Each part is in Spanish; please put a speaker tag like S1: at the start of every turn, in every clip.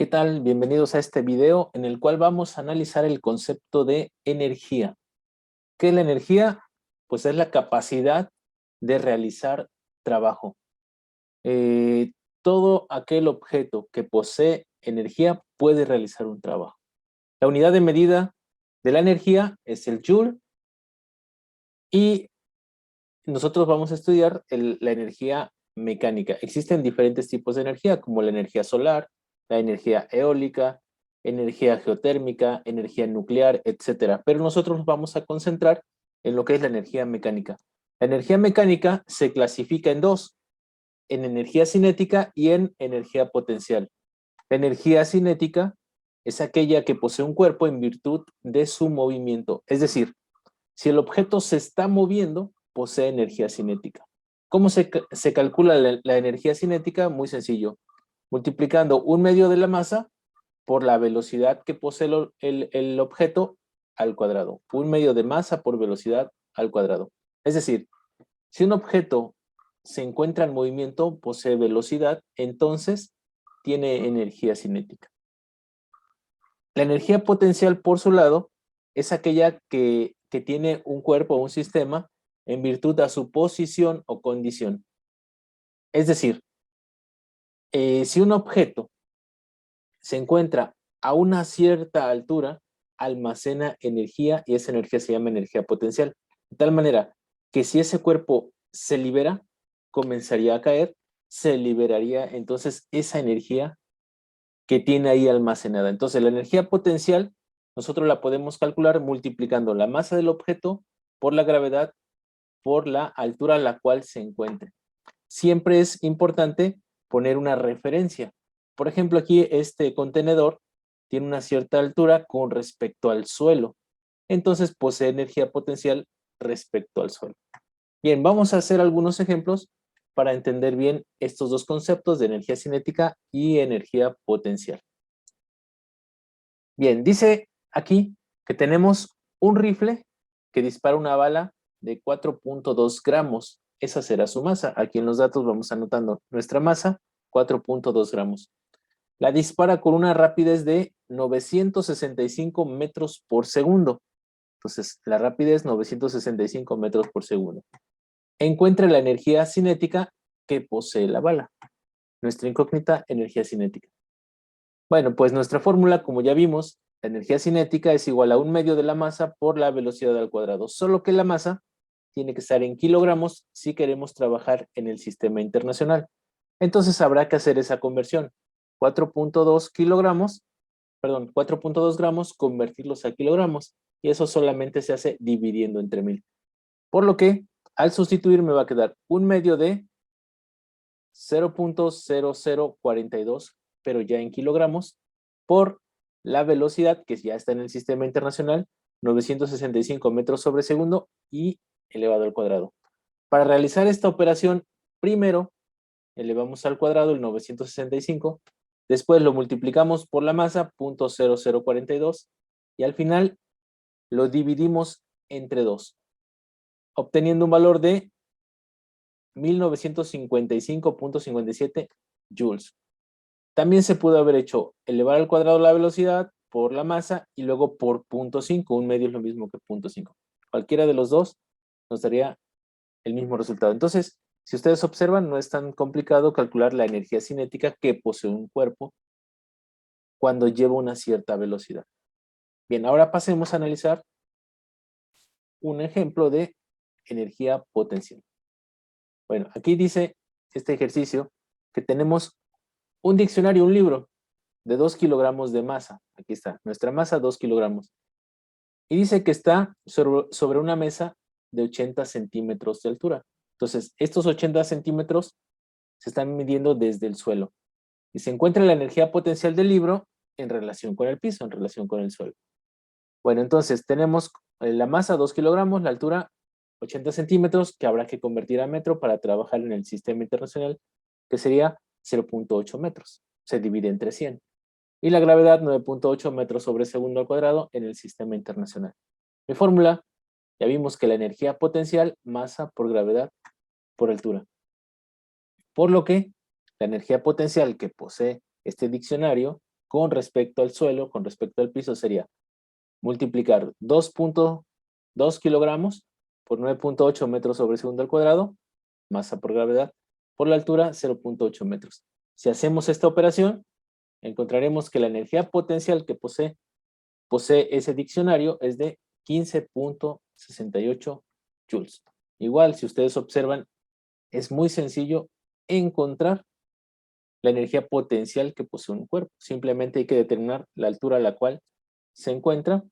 S1: ¿Qué tal? Bienvenidos a este video en el cual vamos a analizar el concepto de energía. ¿Qué es la energía? Pues es la capacidad de realizar trabajo. Eh, Todo aquel objeto que posee energía puede realizar un trabajo. La unidad de medida de la energía es el joule y nosotros vamos a estudiar la energía mecánica. Existen diferentes tipos de energía, como la energía solar, la energía eólica, energía geotérmica, energía nuclear, etcétera. Pero nosotros nos vamos a concentrar en lo que es la energía mecánica. La energía mecánica se clasifica en dos, en energía cinética y en energía potencial. La energía cinética es aquella que posee un cuerpo en virtud de su movimiento. Es decir, si el objeto se está moviendo, posee energía cinética. ¿Cómo se calcula la energía cinética? Muy sencillo. Multiplicando un medio de la masa por la velocidad que posee el objeto al cuadrado. Un medio de masa por velocidad al cuadrado. Es decir, si un objeto se encuentra en movimiento, posee velocidad, entonces tiene energía cinética. La energía potencial, por su lado, es aquella que tiene un cuerpo o un sistema en virtud a su posición o condición. Es decir, si un objeto se encuentra a una cierta altura, almacena energía y esa energía se llama energía potencial. De tal manera que si ese cuerpo se libera, comenzaría a caer, se liberaría entonces esa energía que tiene ahí almacenada. Entonces, la energía potencial nosotros la podemos calcular multiplicando la masa del objeto por la gravedad por la altura a la cual se encuentre. Siempre es importante poner una referencia. Por ejemplo, aquí este contenedor tiene una cierta altura con respecto al suelo. Entonces posee energía potencial respecto al suelo. Bien, vamos a hacer algunos ejemplos para entender bien estos dos conceptos de energía cinética y energía potencial. Bien, dice aquí que tenemos un rifle que dispara una bala de 4.2 gramos. Esa será su masa. Aquí en los datos vamos anotando nuestra masa, 4.2 gramos. La dispara con una rapidez de 965 metros por segundo. Entonces, la rapidez 965 metros por segundo. Encuentra la energía cinética que posee la bala. Nuestra incógnita, energía cinética. Bueno, pues nuestra fórmula, como ya vimos, la energía cinética es igual a un medio de la masa por la velocidad al cuadrado. Solo que la masa tiene que estar en kilogramos si queremos trabajar en el sistema internacional. Entonces habrá que hacer esa conversión. 4.2 kilogramos, perdón, 4.2 gramos, convertirlos a kilogramos. Y eso solamente se hace dividiendo entre 1000. Por lo que, al sustituir, me va a quedar un medio de 0.0042, pero ya en kilogramos, por la velocidad que ya está en el sistema internacional, 965 metros sobre segundo y elevado al cuadrado. Para realizar esta operación, primero elevamos al cuadrado el 965, después lo multiplicamos por la masa, 0.0042, y al final lo dividimos entre 2, obteniendo un valor de 1955.57 joules. También se pudo haber hecho elevar al cuadrado la velocidad por la masa y luego por 0.5. Un medio es lo mismo que 0.5. Cualquiera de los dos nos daría el mismo resultado. Entonces, si ustedes observan, no es tan complicado calcular la energía cinética que posee un cuerpo cuando lleva una cierta velocidad. Bien, ahora pasemos a analizar un ejemplo de energía potencial. Bueno, aquí dice este ejercicio que tenemos un diccionario, un libro de 2 kilogramos de masa. Aquí está, nuestra masa, 2 kilogramos. Y dice que está sobre una mesa de 80 centímetros de altura. Entonces, estos 80 centímetros se están midiendo desde el suelo. Y se encuentra la energía potencial del libro en relación con el piso, en relación con el suelo. Bueno, entonces tenemos la masa 2 kilogramos, la altura 80 centímetros, que habrá que convertir a metro para trabajar en el sistema internacional, que sería 0.8 metros. Se divide entre 100. Y la gravedad 9.8 metros sobre segundo al cuadrado en el sistema internacional. Mi fórmula, ya vimos que la energía potencial, masa por gravedad por altura. Por lo que la energía potencial que posee este diccionario con respecto al suelo, con respecto al piso, sería multiplicar 2.2 kilogramos por 9.8 metros sobre segundo al cuadrado, masa por gravedad, por la altura 0.8 metros. Si hacemos esta operación, encontraremos que la energía potencial que posee ese diccionario es de 15.68 joules. Igual, si ustedes observan, es muy sencillo encontrar la energía potencial que posee un cuerpo. Simplemente hay que determinar la altura a la cual se encuentra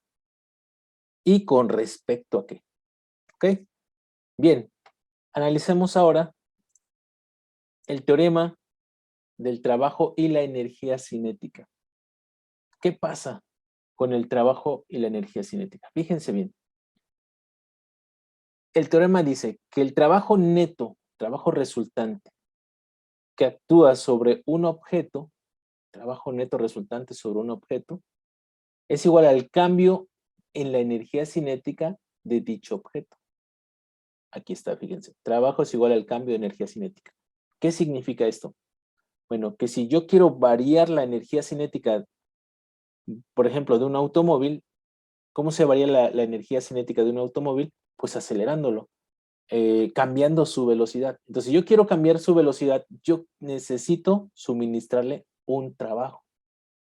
S1: y con respecto a qué. ¿Ok? Bien, analicemos ahora el teorema del trabajo y la energía cinética. ¿Qué pasa con el trabajo y la energía cinética? Fíjense bien. El teorema dice que el trabajo neto, trabajo resultante, que actúa sobre un objeto, trabajo neto resultante sobre un objeto, es igual al cambio en la energía cinética de dicho objeto. Aquí está, fíjense. Trabajo es igual al cambio de energía cinética. ¿Qué significa esto? Bueno, que si yo quiero variar la energía cinética, por ejemplo, de un automóvil, ¿cómo se varía la energía cinética de un automóvil? Pues acelerándolo, cambiando su velocidad. Entonces, si yo quiero cambiar su velocidad, yo necesito suministrarle un trabajo.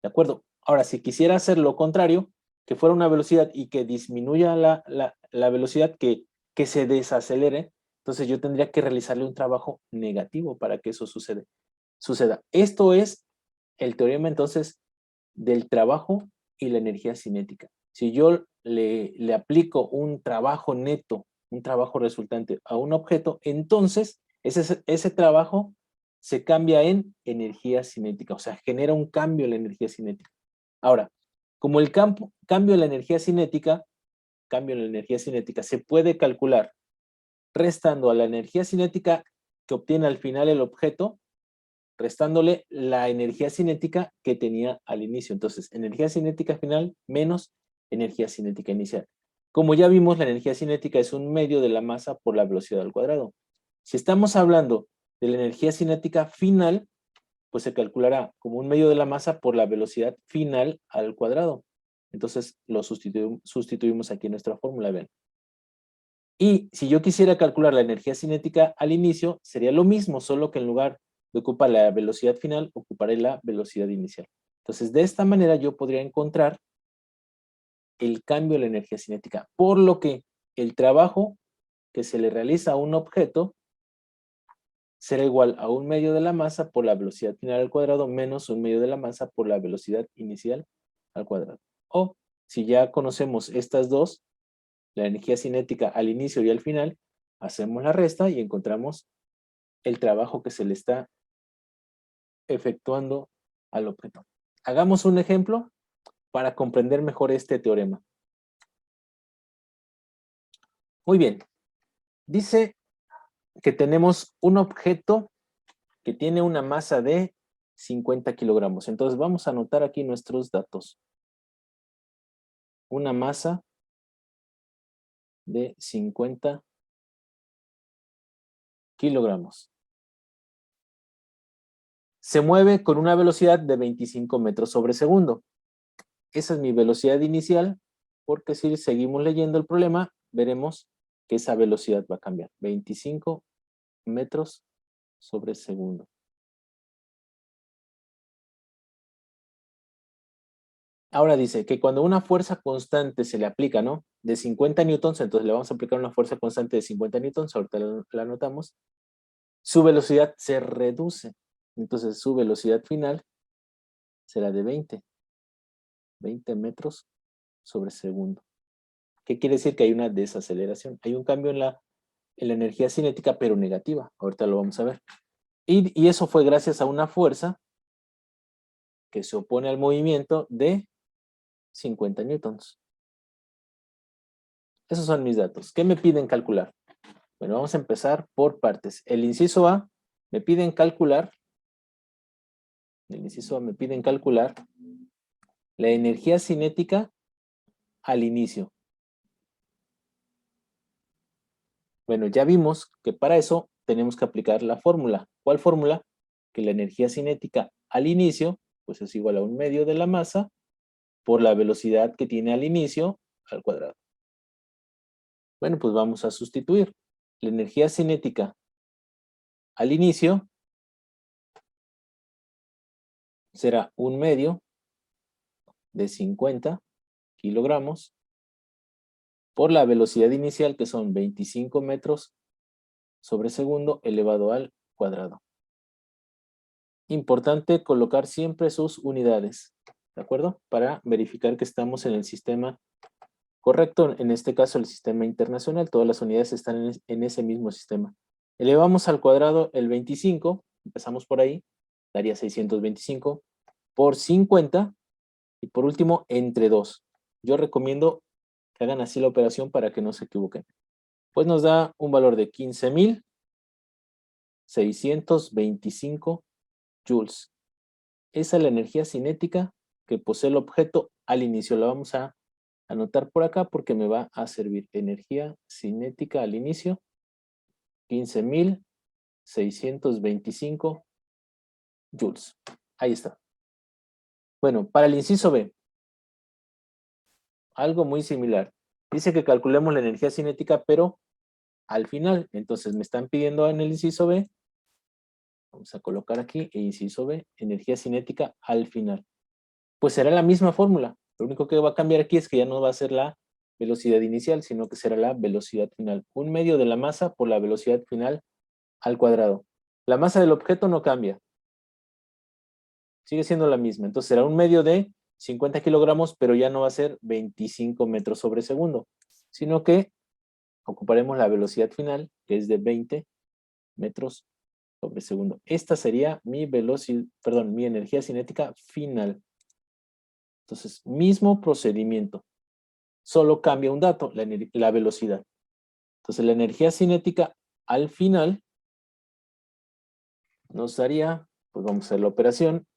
S1: ¿De acuerdo? Ahora, si quisiera hacer lo contrario, que fuera una velocidad y que disminuya la velocidad, que se desacelere, entonces yo tendría que realizarle un trabajo negativo para que eso suceda. Esto es el teorema entonces del trabajo y la energía cinética. Si yo le aplico un trabajo neto, un trabajo resultante a un objeto, entonces ese trabajo se cambia en energía cinética, o sea, genera un cambio en la energía cinética. Ahora, como el cambio en la energía cinética, se puede calcular restando a la energía cinética que obtiene al final el objeto, restándole la energía cinética que tenía al inicio. Entonces, energía cinética final menos energía cinética inicial. Como ya vimos, la energía cinética es un medio de la masa por la velocidad al cuadrado. Si estamos hablando de la energía cinética final, pues se calculará como un medio de la masa por la velocidad final al cuadrado. Entonces, lo sustituimos aquí en nuestra fórmula, vean. Y si yo quisiera calcular la energía cinética al inicio, sería lo mismo, solo que en lugar de ocupar la velocidad final, ocuparé la velocidad inicial. Entonces, de esta manera yo podría encontrar el cambio de la energía cinética, por lo que el trabajo que se le realiza a un objeto será igual a un medio de la masa por la velocidad final al cuadrado menos un medio de la masa por la velocidad inicial al cuadrado. O, si ya conocemos estas dos, la energía cinética al inicio y al final, hacemos la resta y encontramos el trabajo que se le está efectuando al objeto. Hagamos un ejemplo para comprender mejor este teorema. Muy bien. Dice que tenemos un objeto que tiene una masa de 50 kilogramos. Entonces vamos a anotar aquí nuestros datos. Una masa de 50 kilogramos. Se mueve con una velocidad de 25 metros sobre segundo. Esa es mi velocidad inicial, porque si seguimos leyendo el problema, veremos que esa velocidad va a cambiar. 25 metros sobre segundo. Ahora dice que cuando una fuerza constante se le aplica, ¿no? De 50 newtons, entonces le vamos a aplicar una fuerza constante de 50 newtons, ahorita la anotamos, su velocidad se reduce. Entonces su velocidad final será de 20 metros sobre segundo. ¿Qué quiere decir? Que hay una desaceleración. Hay un cambio en la energía cinética, pero negativa. Ahorita lo vamos a ver. Y eso fue gracias a una fuerza que se opone al movimiento de 50 newtons. Esos son mis datos. ¿Qué me piden calcular? Bueno, vamos a empezar por partes. El inciso A me piden calcular, la energía cinética al inicio. Bueno, ya vimos que para eso tenemos que aplicar la fórmula. ¿Cuál fórmula? Que la energía cinética al inicio Pues es igual a 1/2 de la masa por la velocidad que tiene al inicio al cuadrado. Bueno, pues vamos a sustituir. La energía cinética al inicio será 1/2 de 50 kilogramos por la velocidad inicial, que son 25 metros sobre segundo elevado al cuadrado. Importante colocar siempre sus unidades, ¿de acuerdo? Para verificar que estamos en el sistema correcto. En este caso, el sistema internacional, todas las unidades están en ese mismo sistema. Elevamos al cuadrado el 25, empezamos por ahí, daría 625 por 50, y por último, entre 2. Yo recomiendo que hagan así la operación para que no se equivoquen. Pues nos da un valor de 15.625 joules. Esa es la energía cinética que posee el objeto al inicio. La vamos a anotar por acá porque me va a servir. Energía cinética al inicio, 15.625 joules. Ahí está. Bueno, para el inciso B, algo muy similar. Dice que calculemos la energía cinética, pero al final. Entonces me están pidiendo en el inciso B, vamos a colocar aquí, inciso B, energía cinética al final. Pues será la misma fórmula. Lo único que va a cambiar aquí es que ya no va a ser la velocidad inicial, sino que será la velocidad final. 1/2 de la masa por la velocidad final al cuadrado. La masa del objeto no cambia. Sigue siendo la misma. Entonces será 1/2 de 50 kilogramos, pero ya no va a ser 25 metros sobre segundo, sino que ocuparemos la velocidad final, que es de 20 metros sobre segundo. Esta sería mi velocidad, perdón, mi energía cinética final. Entonces, mismo procedimiento. Solo cambia un dato, la velocidad. Entonces, la energía cinética al final nos daría, pues vamos a hacer la operación,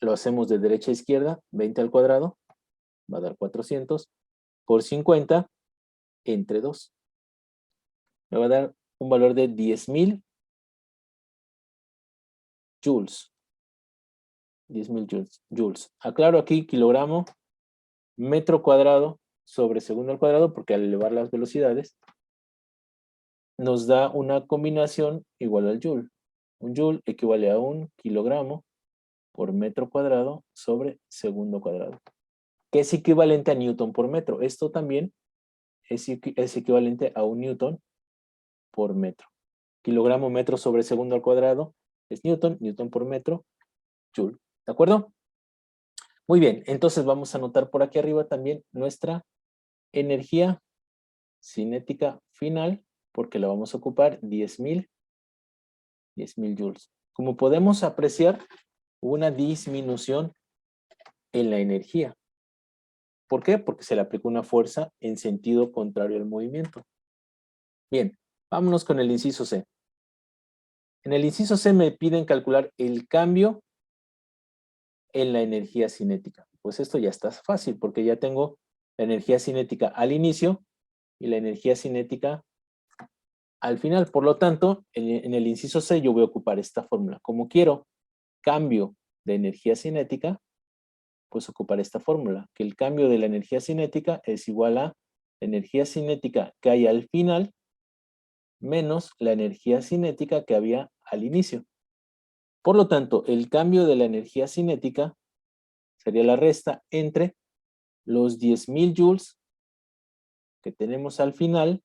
S1: lo hacemos de derecha a izquierda, 20 al cuadrado, va a dar 400, por 50, entre 2. Me va a dar un valor de 10.000 joules. 10.000 joules. Aclaro aquí kilogramo, metro cuadrado sobre segundo al cuadrado, porque al elevar las velocidades, nos da una combinación igual al joule. Un joule equivale a 1 kilogramo por metro cuadrado sobre segundo cuadrado, que es equivalente a newton por metro. Esto también es equivalente a 1 newton por metro. Kilogramo metro sobre segundo al cuadrado es newton, newton por metro, joule. ¿De acuerdo? Muy bien, entonces vamos a anotar por aquí arriba también nuestra energía cinética final, porque la vamos a ocupar 10.000 joules. Como podemos apreciar, hubo una disminución en la energía. ¿Por qué? Porque se le aplicó una fuerza en sentido contrario al movimiento. Bien, vámonos con el inciso C. En el inciso C me piden calcular el cambio en la energía cinética. Pues esto ya está fácil porque ya tengo la energía cinética al inicio y la energía cinética al final. Por lo tanto, en el inciso C yo voy a ocupar esta fórmula. Como quiero cambio de energía cinética, pues ocupar esta fórmula, que el cambio de la energía cinética es igual a la energía cinética que hay al final menos la energía cinética que había al inicio. Por lo tanto, el cambio de la energía cinética sería la resta entre los 10.000 joules que tenemos al final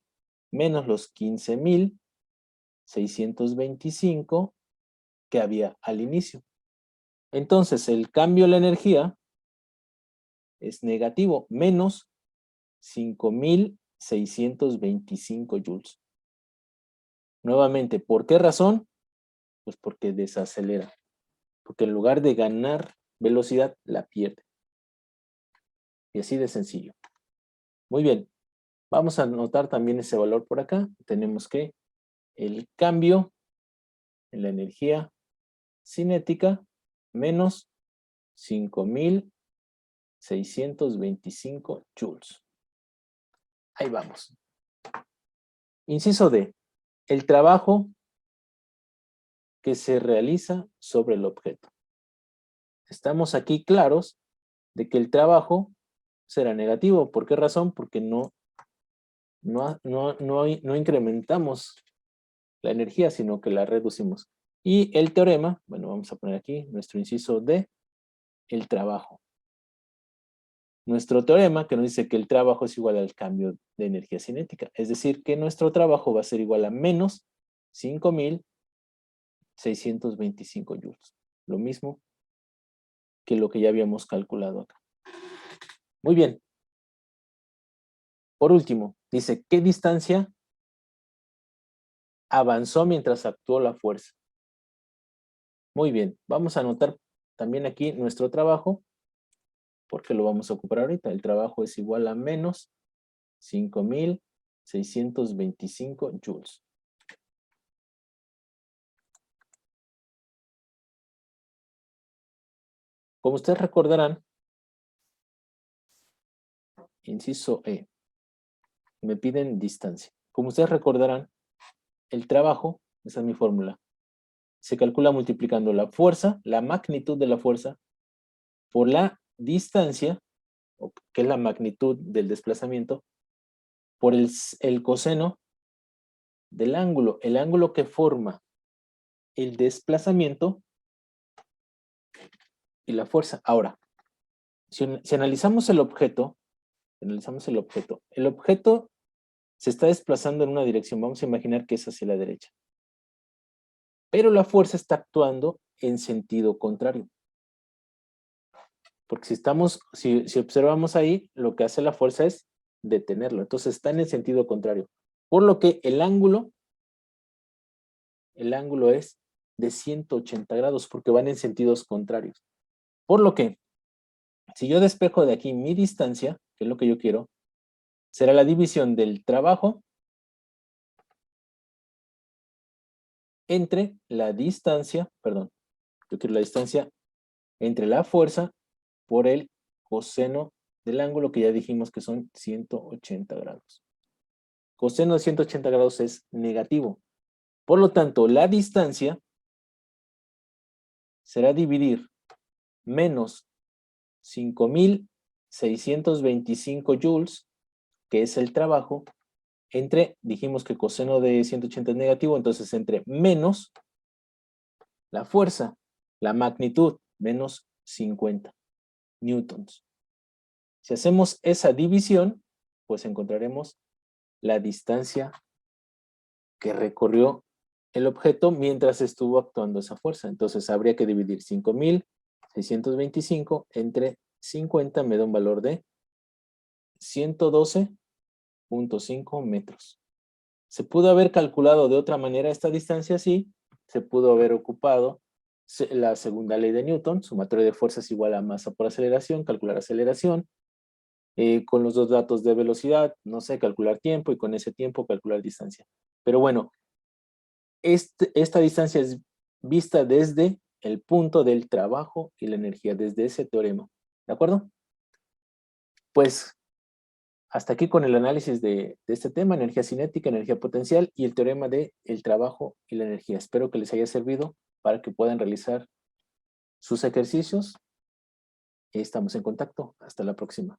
S1: menos los 15.625 que había al inicio. Entonces, el cambio de la energía es negativo, menos 5.625 joules. Nuevamente, ¿por qué razón? Pues porque desacelera. Porque en lugar de ganar velocidad, la pierde. Y así de sencillo. Muy bien. Vamos a anotar también ese valor por acá. Tenemos que el cambio en la energía cinética menos 5.625 joules. Ahí vamos. Inciso D. El trabajo que se realiza sobre el objeto. estamos aquí claros de que el trabajo será negativo. ¿Por qué razón? Porque no incrementamos la energía, sino que la reducimos. Y el teorema, bueno, vamos a poner aquí nuestro inciso D, el trabajo. Nuestro teorema que nos dice que el trabajo es igual al cambio de energía cinética. Es decir, que nuestro trabajo va a ser igual a menos 5.625 joules. Lo mismo que lo que ya habíamos calculado acá. Muy bien. Por último, dice, ¿qué distancia avanzó mientras actuó la fuerza? Muy bien, vamos a anotar también aquí nuestro trabajo, porque lo vamos a ocupar ahorita. El trabajo es igual a menos 5.625 joules. Como ustedes recordarán, inciso E, me piden distancia. Como ustedes recordarán, el trabajo, esa es mi fórmula, se calcula multiplicando la fuerza, la magnitud de la fuerza, por la distancia, que es la magnitud del desplazamiento, por el coseno del ángulo. El ángulo que forma el desplazamiento y la fuerza. Ahora, si analizamos el objeto, el objeto se está desplazando en una dirección. Vamos a imaginar que es hacia la derecha. Pero la fuerza está actuando en sentido contrario. Porque si observamos ahí, lo que hace la fuerza es detenerlo. Entonces está en el sentido contrario. Por lo que el ángulo es de 180 grados, porque van en sentidos contrarios. Por lo que, si yo despejo de aquí mi distancia, que es lo que yo quiero, será la división del trabajo entre la distancia, perdón, yo quiero la distancia entre la fuerza por el coseno del ángulo, que ya dijimos que son 180 grados. Coseno de 180 grados es negativo. Por lo tanto, la distancia será dividir menos 5.625 joules, que es el trabajo, entre, dijimos que coseno de 180 es negativo, entonces entre menos la fuerza, la magnitud, menos 50 newtons. Si hacemos esa división, pues encontraremos la distancia que recorrió el objeto mientras estuvo actuando esa fuerza. Entonces habría que dividir 5.625 entre 50, me da un valor de 112.5 metros. ¿Se pudo haber calculado de otra manera esta distancia? Sí, se pudo haber ocupado la segunda ley de Newton, sumatoria de fuerzas igual a masa por aceleración, calcular aceleración, con los dos datos de velocidad, no sé, calcular tiempo y con ese tiempo calcular distancia. Pero bueno, esta distancia es vista desde el punto del trabajo y la energía, desde ese teorema. ¿De acuerdo? Pues hasta aquí con el análisis de este tema, energía cinética, energía potencial y el teorema de el trabajo y la energía. Espero que les haya servido para que puedan realizar sus ejercicios. Estamos en contacto. Hasta la próxima.